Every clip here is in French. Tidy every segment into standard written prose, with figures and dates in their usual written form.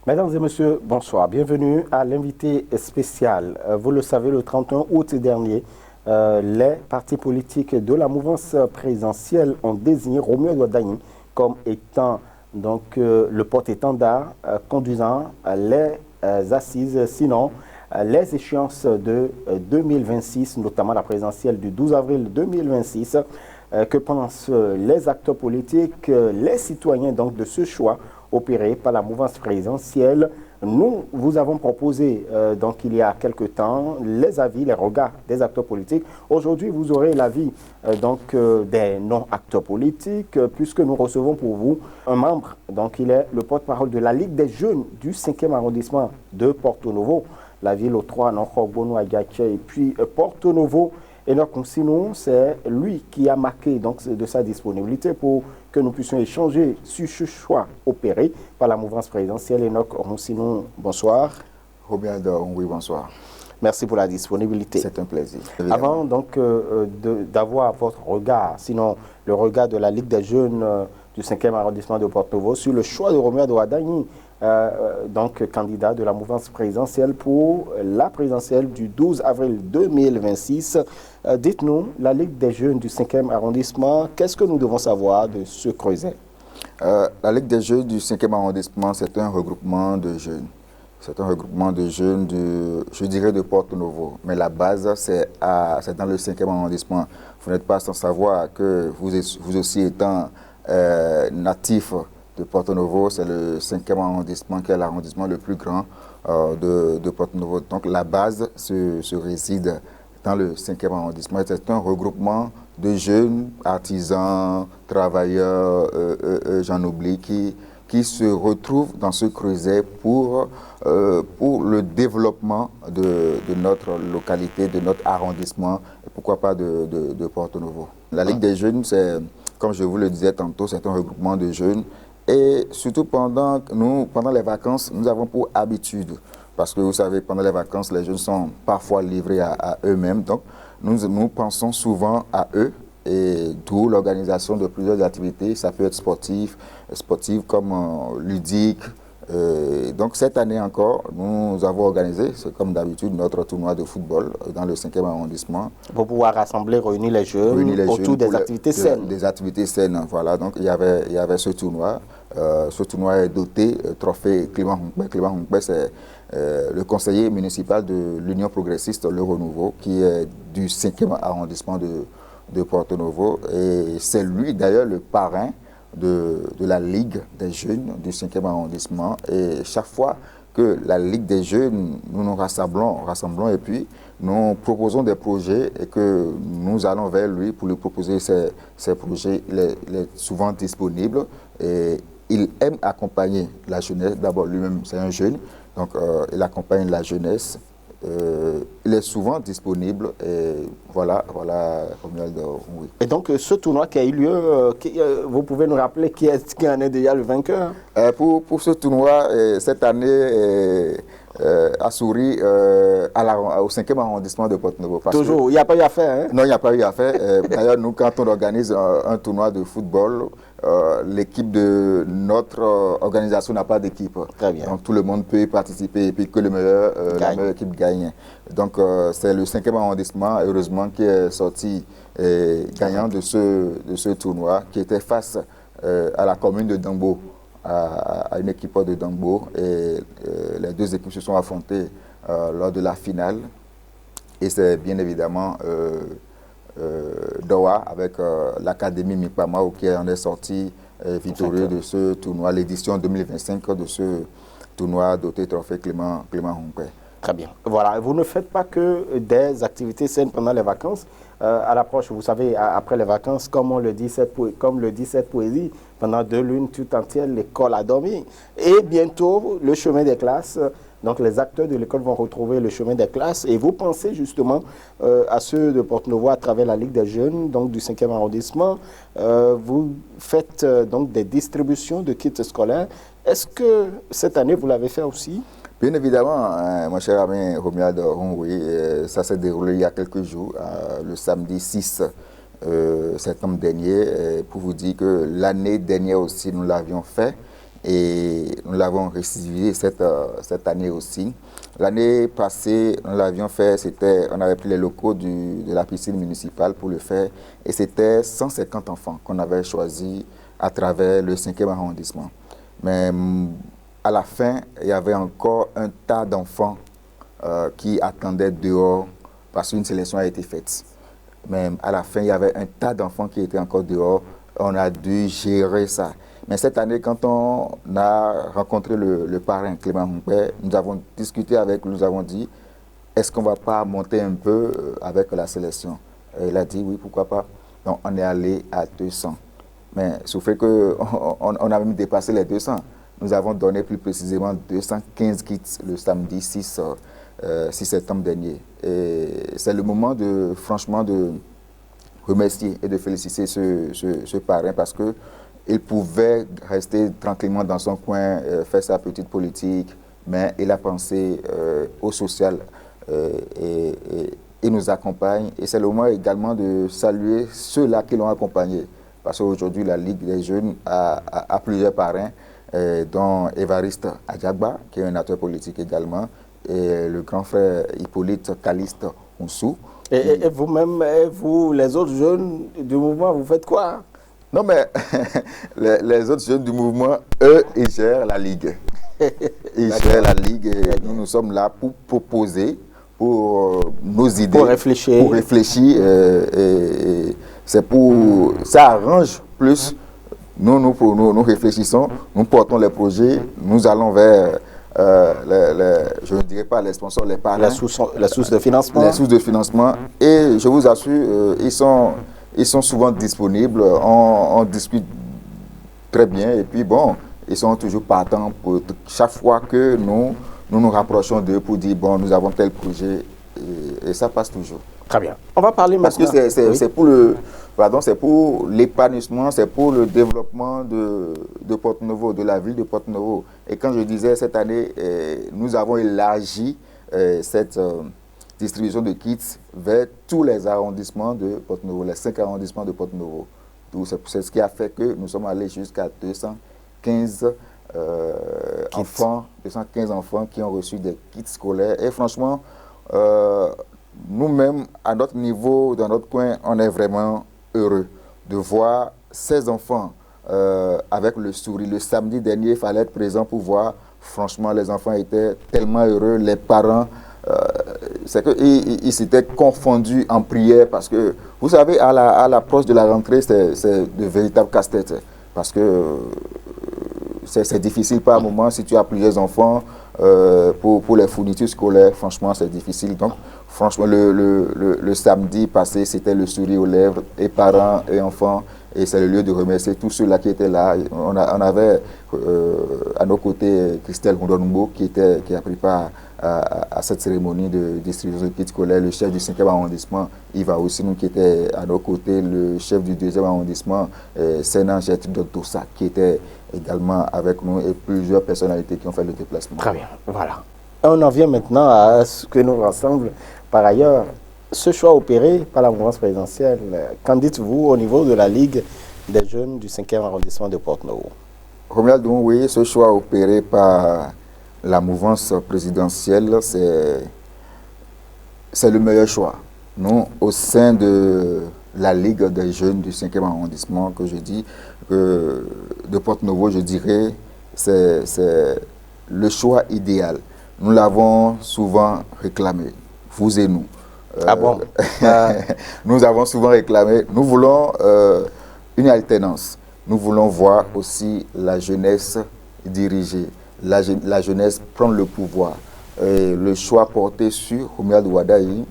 Mesdames et messieurs, bonsoir. Bienvenue à l'invité spécial. Vous le savez, le 31 août dernier, les partis politiques de la mouvance présidentielle ont désigné Romuald Wadagni comme étant le porte-étendard conduisant les assises, sinon les échéances de 2026, notamment la présidentielle du 12 avril 2026. Que pensent les acteurs politiques, les citoyens de ce choix opéré par la mouvance présidentielle? Nous vous avons proposé il y a quelque temps les avis, les regards des acteurs politiques. Aujourd'hui, vous aurez l'avis des non-acteurs politiques, puisque nous recevons pour vous un membre, il est le porte-parole de la Ligue des jeunes du 5e arrondissement de Porto Novo, la ville aux trois, Bono, Agaké et puis Porto Novo. Et donc, sinon, c'est lui qui a marqué de sa disponibilité pour que nous puissions échanger sur ce choix opéré par la mouvance présidentielle. Enoch Ronsinon, bonsoir. Romuald, oui, bonsoir. Merci pour la disponibilité. C'est un plaisir. Avant d'avoir votre regard, sinon le regard de la Ligue des jeunes du 5e arrondissement de Porto Novo sur le choix de Romuald Wadagni, candidat de la mouvance présidentielle pour la présidentielle du 12 avril 2026. Dites-nous, la Ligue des jeunes du 5e arrondissement, qu'est-ce que nous devons savoir de ce creuset? La Ligue des jeunes du 5e arrondissement, c'est un regroupement de jeunes. C'est un regroupement de jeunes, je dirais, de Porto Novo. Mais la base, c'est dans le 5e arrondissement. Vous n'êtes pas sans savoir que vous aussi étant natif de Porto Novo, c'est le 5e arrondissement qui est l'arrondissement le plus grand de Porto Novo. Donc la base se réside dans le 5e arrondissement. C'est un regroupement de jeunes artisans, travailleurs, j'en oublie, qui se retrouvent dans ce creuset pour le développement de notre localité, de notre arrondissement, et pourquoi pas de Porto Novo. La Ligue des jeunes, c'est, comme je vous le disais tantôt, c'est un regroupement de jeunes. Et surtout pendant les vacances, nous avons pour habitude, parce que vous savez, pendant les vacances, les jeunes sont parfois livrés à eux-mêmes. Donc, nous pensons souvent à eux, et d'où l'organisation de plusieurs activités. Ça peut être sportive comme ludique. Donc, cette année encore, nous avons organisé, c'est comme d'habitude, notre tournoi de football dans le 5e arrondissement. Pour pouvoir réunir les jeunes autour des activités saines. Des activités saines, voilà. Donc, il y avait ce tournoi. Ce tournoi est doté trophée Clément Hunkbe. Clément Hunkbe, c'est le conseiller municipal de l'Union progressiste Le Renouveau, qui est du 5e arrondissement de Porto Novo. Et c'est lui, d'ailleurs, le parrain de la Ligue des jeunes du 5e arrondissement. Et chaque fois que la Ligue des jeunes, nous nous rassemblons et puis nous proposons des projets et que nous allons vers lui pour lui proposer ces projets. Il est souvent disponible et il aime accompagner la jeunesse. D'abord, lui-même, c'est un jeune, donc il accompagne la jeunesse. Il est souvent disponible et voilà, Romuald, oui. Et donc, ce tournoi qui a eu lieu, vous pouvez nous rappeler qui en est déjà le vainqueur? Pour ce tournoi, cette année, a souri au 5e arrondissement de Porto Novo. Toujours, il n'y a pas eu à faire, hein? Non, il n'y a pas eu à faire. D'ailleurs, nous, quand on organise un tournoi de football, l'équipe de notre organisation n'a pas d'équipe. Très bien. Donc tout le monde peut y participer et puis que la meilleure équipe gagne. Donc c'est le 5e arrondissement, heureusement, qui est sorti gagnant de ce tournoi, qui était face à la commune de Dambo, à une équipe de Dambo. Et les deux équipes se sont affrontées lors de la finale. Et c'est bien évidemment Doha avec l'Académie Mipamao qui en est sorti victorieux de ce tournoi, l'édition 2025 de ce tournoi doté trophée Clément Hunkbe. Très bien. Voilà, vous ne faites pas que des activités saines pendant les vacances. À l'approche, vous savez, après les vacances, comme le dit cette poésie, pendant 2 lunes tout entières, l'école a dormi. Et bientôt, le chemin des classes. Donc, les acteurs de l'école vont retrouver le chemin des classes. Et vous pensez justement à ceux de Porto Novo à travers la Ligue des jeunes, donc du 5e arrondissement. Vous faites donc des distributions de kits scolaires. Est-ce que cette année, vous l'avez fait aussi? Bien évidemment, mon cher ami Romuald, oui, ça s'est déroulé il y a quelques jours, le samedi 6 septembre dernier, pour vous dire que l'année dernière aussi, nous l'avions fait. et nous l'avons récidivé cette année aussi. L'année passée, nous l'avions fait, on avait pris les locaux de la piscine municipale pour le faire, et c'était 150 enfants qu'on avait choisis à travers le 5e arrondissement. Mais à la fin, il y avait encore un tas d'enfants qui attendaient dehors parce qu'une sélection a été faite. Mais à la fin, il y avait un tas d'enfants qui étaient encore dehors. On a dû gérer ça. Mais cette année, quand on a rencontré le parrain Clément Humbert, nous avons discuté avec lui, nous avons dit, est-ce qu'on ne va pas monter un peu avec la sélection? Et il a dit, oui, pourquoi pas. Donc, on est allé à 200. Mais sauf qu'on a même dépassé les 200. Nous avons donné plus précisément 215 kits le samedi 6 septembre dernier. Et c'est le moment franchement, de remercier et de féliciter ce parrain parce qu'il pouvait rester tranquillement dans son coin, faire sa petite politique, mais il a pensé au social et il nous accompagne. Et c'est le moment également de saluer ceux-là qui l'ont accompagné. Parce qu'aujourd'hui, la Ligue des jeunes a plusieurs parrains, dont Évariste Adjagba, qui est un acteur politique également, et le grand frère Hippolyte Caliste Onsou. Et vous-même, vous, les autres jeunes du mouvement, vous faites quoi? Non, mais les autres jeunes du mouvement, eux, ils gèrent la Ligue. Ils gèrent la Ligue et nous sommes là pour proposer, pour nos idées. Pour réfléchir. Pour réfléchir. Et c'est pour... Ça arrange plus. Nous réfléchissons, nous portons les projets, nous allons vers... je ne dirais pas les sponsors, les parrains. La source de financement. Les sources de financement. Et je vous assure, ils sont souvent disponibles, on discute très bien. Et puis bon, ils sont toujours partants pour chaque fois que nous rapprochons d'eux pour dire, bon, nous avons tel projet. Et ça passe toujours. Très bien. On va parler maintenant. Parce que c'est pour l'épanouissement, c'est pour le développement de Porto-Novo, de la ville de Porto-Novo. Et quand je disais cette année, nous avons élargi cette distribution de kits vers tous les arrondissements de Porto-Novo, les 5 arrondissements de Porto-Novo. C'est ce qui a fait que nous sommes allés jusqu'à 215 enfants qui ont reçu des kits scolaires. Et franchement, nous-mêmes, à notre niveau, dans notre coin, on est vraiment heureux de voir ces enfants avec le sourire. Le samedi dernier, il fallait être présent pour voir. Franchement, les enfants étaient tellement heureux. Les parents, ils s'étaient confondus en prière parce que, vous savez, à l'approche de la rentrée, c'est de véritables casse-têtes. Parce que c'est difficile par moment si tu as plusieurs enfants. Pour les fournitures scolaires, franchement, c'est difficile. Donc, franchement, le samedi passé, c'était le sourire aux lèvres, et parents et enfants. Et c'est le lieu de remercier tous ceux-là qui étaient là. On avait à nos côtés Christelle Rondonumbo qui a pris part à cette cérémonie de distribution de kits scolaires. Le chef du 5e arrondissement, Yves Oussinou, qui était à nos côtés. Le chef du 2e arrondissement, Sénan Gertrude Dossa, qui était également avec nous, et plusieurs personnalités qui ont fait le déplacement. Très bien, voilà. On en vient maintenant à ce que nous rassemble. Par ailleurs, ce choix opéré par la mouvance présidentielle, qu'en dites-vous au niveau de la Ligue des jeunes du 5e arrondissement de Porto-Novo? Romuald, oui, ce choix opéré par la mouvance présidentielle, c'est le meilleur choix. Nous, au sein de la Ligue des jeunes du 5e arrondissement, que je dis, de Porto-Novo, je dirais, c'est le choix idéal. Nous l'avons souvent réclamé, vous et nous. Ah bon? Nous avons souvent réclamé, nous voulons une alternance. Nous voulons voir aussi la jeunesse diriger, la jeunesse prendre le pouvoir. Et le choix porté sur Romuald Wadayi,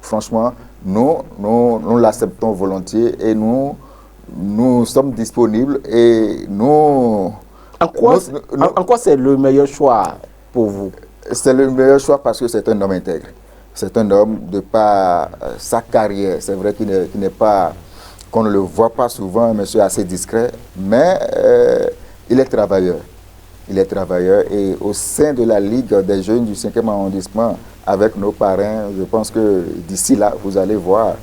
franchement, nous l'acceptons volontiers et nous sommes disponibles et nous... En quoi c'est le meilleur choix pour vous? C'est le meilleur choix parce que c'est un homme intègre. C'est un homme de par sa carrière. C'est vrai qu'il n'est pas... qu'on ne le voit pas souvent, un monsieur assez discret, mais il est travailleur. Il est travailleur et au sein de la Ligue des jeunes du 5e arrondissement, avec nos parrains, je pense que d'ici là, vous allez voir,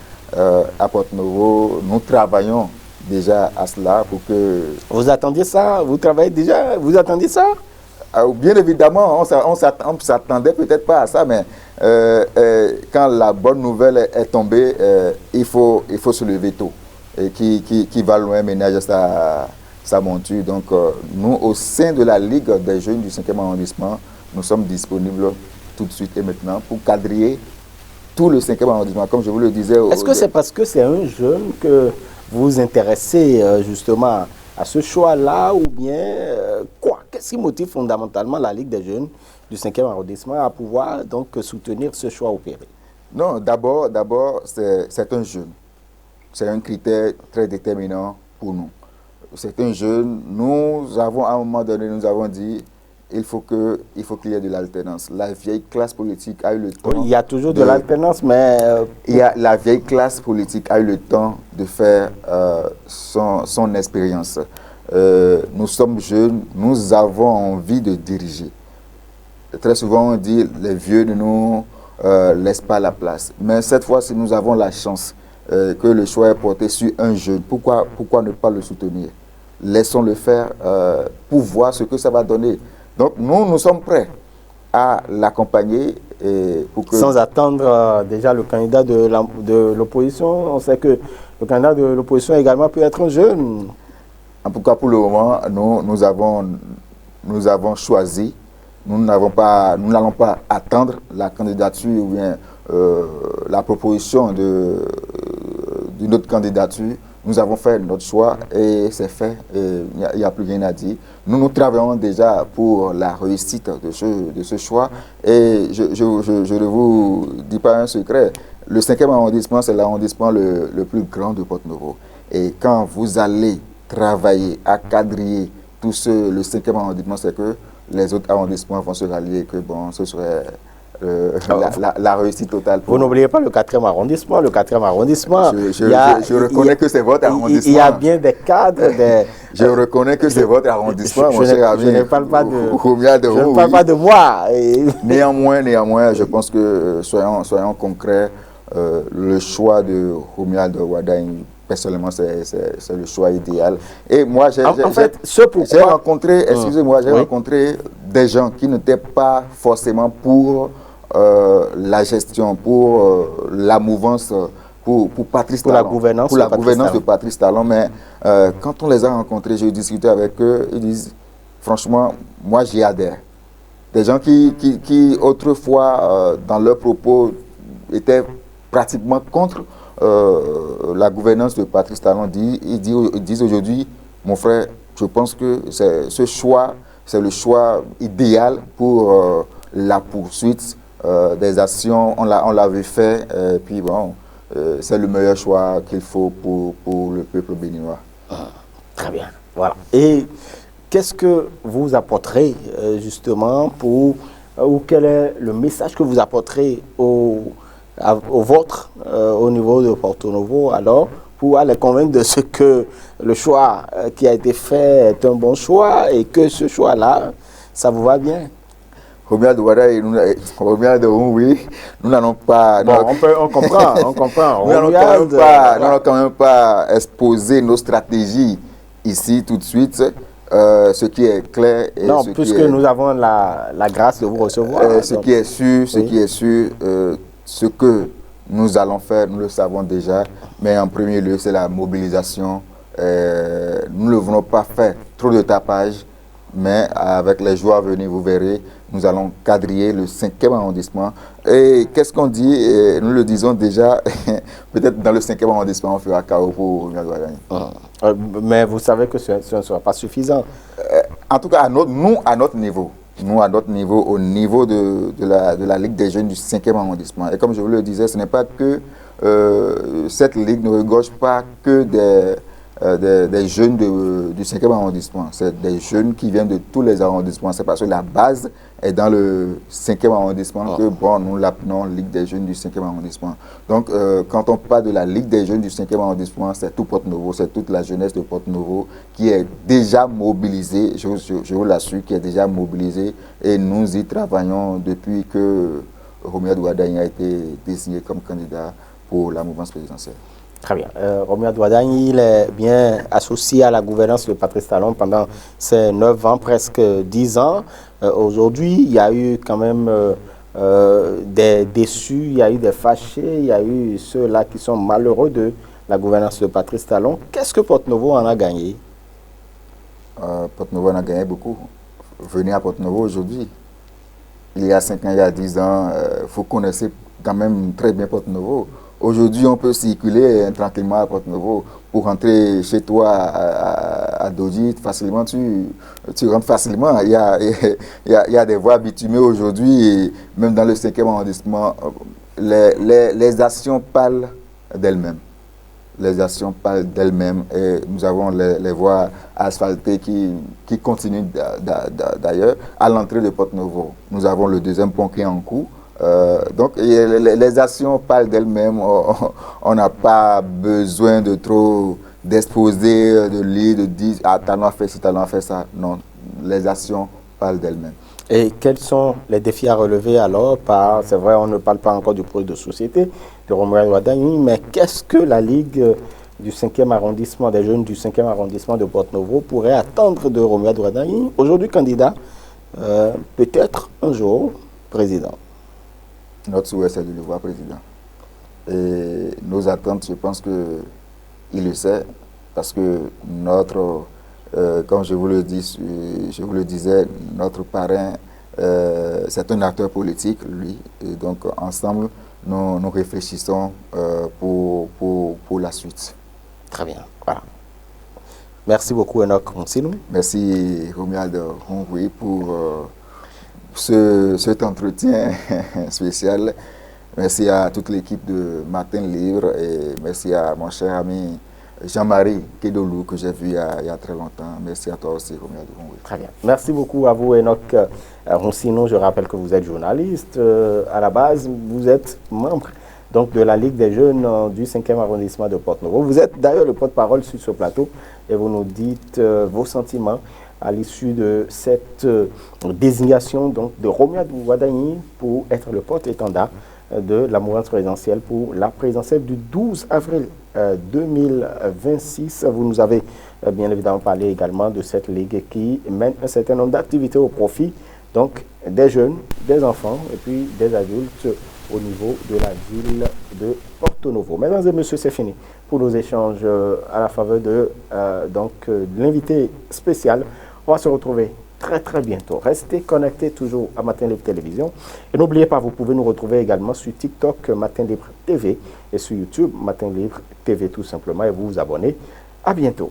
à Porto-Novo, nous travaillons déjà à cela pour que... Vous attendiez ça? Vous travaillez déjà? Vous attendiez ça? Bien évidemment, on s'attendait peut-être pas à ça, mais quand la bonne nouvelle est tombée, il faut se lever tôt. Et qui va loin ménage sa monture. Donc, nous, au sein de la Ligue des jeunes du 5e arrondissement, nous sommes disponibles tout de suite et maintenant pour quadriller tout le 5e arrondissement, comme je vous le disais. Est-ce que c'est parce que c'est un jeune que vous vous intéressez justement à ce choix-là ou bien quoi? Qu'est-ce qui motive fondamentalement la Ligue des jeunes du 5e arrondissement à pouvoir donc soutenir ce choix opéré? Non, d'abord, c'est un jeune. C'est un critère très déterminant pour nous. C'est un jeune. Nous avons, à un moment donné, nous avons dit il faut qu'il y ait de l'alternance. La vieille classe politique a eu le temps... Il y a toujours de l'alternance, mais... La vieille classe politique a eu le temps de faire son expérience. Nous sommes jeunes, nous avons envie de diriger. Très souvent, on dit les vieux ne nous laissent pas la place. Mais cette fois-ci, nous avons la chance que le choix est porté sur un jeune. Pourquoi ne pas le soutenir? Laissons-le faire pour voir ce que ça va donner. Donc, nous sommes prêts à l'accompagner. Sans attendre déjà le candidat de l'opposition. On sait que le candidat de l'opposition également peut être un jeune. En tout cas, pour le moment, nous avons choisi. Nous n'allons pas attendre la candidature ou bien la proposition d'une autre candidature. Nous avons fait notre choix et c'est fait. Il n'y a plus rien à dire. Nous travaillons déjà pour la réussite de ce choix. Et je ne vous dis pas un secret. Le 5e arrondissement, c'est l'arrondissement le plus grand de Porto-Novo. Et quand vous allez travailler à quadriller le 5e arrondissement, c'est que les autres arrondissements vont se rallier et que bon, ce serait la réussite totale. Vous n'oubliez pas le 4e arrondissement. Le 4e arrondissement, je reconnais que c'est votre arrondissement. Il y a bien des cadres. Je reconnais que c'est votre arrondissement, mon cher ami. Je ne parle pas de moi. Néanmoins, je pense que, soyons concrets, le choix de Romuald Wadagne, personnellement, c'est le choix idéal. Et moi, j'ai rencontré, rencontré des gens qui n'étaient pas forcément pour la gestion, pour la mouvance, pour Patrice Talon. Pour la gouvernance de Patrice Talon. Mais quand on les a rencontrés, j'ai discuté avec eux, ils disent, franchement, moi j'y adhère. Des gens qui autrefois, dans leurs propos, étaient pratiquement contre la gouvernance de Patrice Talon, ils disent aujourd'hui, mon frère, je pense que ce choix, c'est le choix idéal pour la poursuite des actions. On l'avait fait, puis bon, c'est le meilleur choix qu'il faut pour le peuple béninois. Très bien, voilà. Et qu'est-ce que vous apporterez justement ou quel est le message que vous apporterez au vôtre au niveau de Porto-Novo, alors, pour les convaincre de ce que le choix qui a été fait est un bon choix et que ce choix-là, ça vous va bien? Romuald Wadagne, oui, nous n'allons pas... Bon, on comprend. Nous n'allons quand même pas exposer nos stratégies ici tout de suite. Ce qui est clair... Non, puisque nous avons la grâce de vous recevoir. Ce qui est sûr, ce que nous allons faire, nous le savons déjà, mais en premier lieu, c'est la mobilisation. Nous ne voulons pas faire trop de tapage, mais avec les jours à venir, vous verrez, nous allons quadriller le 5e arrondissement. Et qu'est-ce qu'on dit? Nous le disons déjà, peut-être dans le 5e arrondissement, on fera chaos pour Wadagne. Mais vous savez que ce ne sera pas suffisant. En tout cas, à notre niveau. Nous, à notre niveau, au niveau de la Ligue des jeunes du 5e arrondissement. Et comme je vous le disais, ce n'est pas que cette Ligue ne regorge pas que des jeunes du 5e arrondissement. C'est des jeunes qui viennent de tous les arrondissements. C'est parce que la base est dans le 5e arrondissement que bon, nous l'appelons Ligue des jeunes du 5e arrondissement. Donc, quand on parle de la Ligue des jeunes du 5e arrondissement, c'est tout Porto-Novo, c'est toute la jeunesse de Porto-Novo qui est déjà mobilisée, je vous l'assure, qui est déjà mobilisée. Et nous y travaillons depuis que Romuald Wadagne a été désigné comme candidat pour la mouvance présidentielle. Très bien. Romuald Ouaddagne, il est bien associé à la gouvernance de Patrice Talon pendant ces 9 ans, presque 10 ans. Aujourd'hui, il y a eu quand même des déçus, il y a eu des fâchés, il y a eu ceux-là qui sont malheureux de la gouvernance de Patrice Talon. Qu'est-ce que Porte-Novo en a gagné? Porte-Novo en a gagné beaucoup. Venez à Porte-Novo aujourd'hui. Il y a 5 ans, il y a 10 ans, vous connaissez quand même très bien Porte-Novo. Aujourd'hui, on peut circuler tranquillement à Porte-Novo. Pour rentrer chez toi à Dodji, facilement, tu rentres facilement. Il y a des voies bituminées aujourd'hui, même dans le 5e arrondissement. Les actions parlent d'elles-mêmes. Les actions parlent d'elles-mêmes et nous avons les voies asphaltées qui continuent d'ailleurs à l'entrée de Porte-Novo. Nous avons le 2e pont qui est en cours. Donc les actions parlent d'elles-mêmes. On n'a pas besoin de trop d'exposer, de lire, de dire « Ah, Talon a fait ci, Talon a fait ça ». Non, les actions parlent d'elles-mêmes. Et quels sont les défis à relever alors c'est vrai, on ne parle pas encore du projet de société de Romuald Ouaddagne, mais qu'est-ce que la Ligue du 5e arrondissement, des jeunes du 5e arrondissement de Porte-Novo pourrait attendre de Romuald Ouaddagne, aujourd'hui candidat, peut-être un jour président? Notre souhait, c'est de le voir président. Et nos attentes, je pense qu'il le sait, parce que comme je vous le disais, notre parrain, c'est un acteur politique, lui. Et donc, ensemble, nous réfléchissons pour la suite. Très bien. Voilà. Merci beaucoup, Enoch Ronsinou. Merci, Romuald Rongoui, pour cet entretien spécial. Merci à toute l'équipe de Matin Libre et merci à mon cher ami Jean-Marie Kédolou, que j'ai vu il y a très longtemps. Merci à toi aussi, Romuald Rongoui. Très bien. Merci beaucoup à vous, Enoch Ronsinou. Je rappelle que vous êtes journaliste. À la base, vous êtes membre donc, de la Ligue des jeunes du 5e arrondissement de Porte-Novo. Vous êtes d'ailleurs le porte-parole sur ce plateau et vous nous dites vos sentiments à l'issue de cette désignation donc, de Romuald Ouaddagne pour être le porte-étendard de la mouvance présidentielle pour la présidentielle du 12 avril 2026. Vous nous avez bien évidemment parlé également de cette ligue qui mène un certain nombre d'activités au profit donc, des jeunes, des enfants et puis des adultes au niveau de la ville de Porte-Novo. Mesdames et messieurs, c'est fini pour nos échanges à la faveur de l'invité spécial. On va se retrouver très très bientôt. Restez connectés toujours à Matin Libre Télévision. Et n'oubliez pas, vous pouvez nous retrouver également sur TikTok Matin Libre TV et sur YouTube Matin Libre TV tout simplement et vous vous abonnez. À bientôt.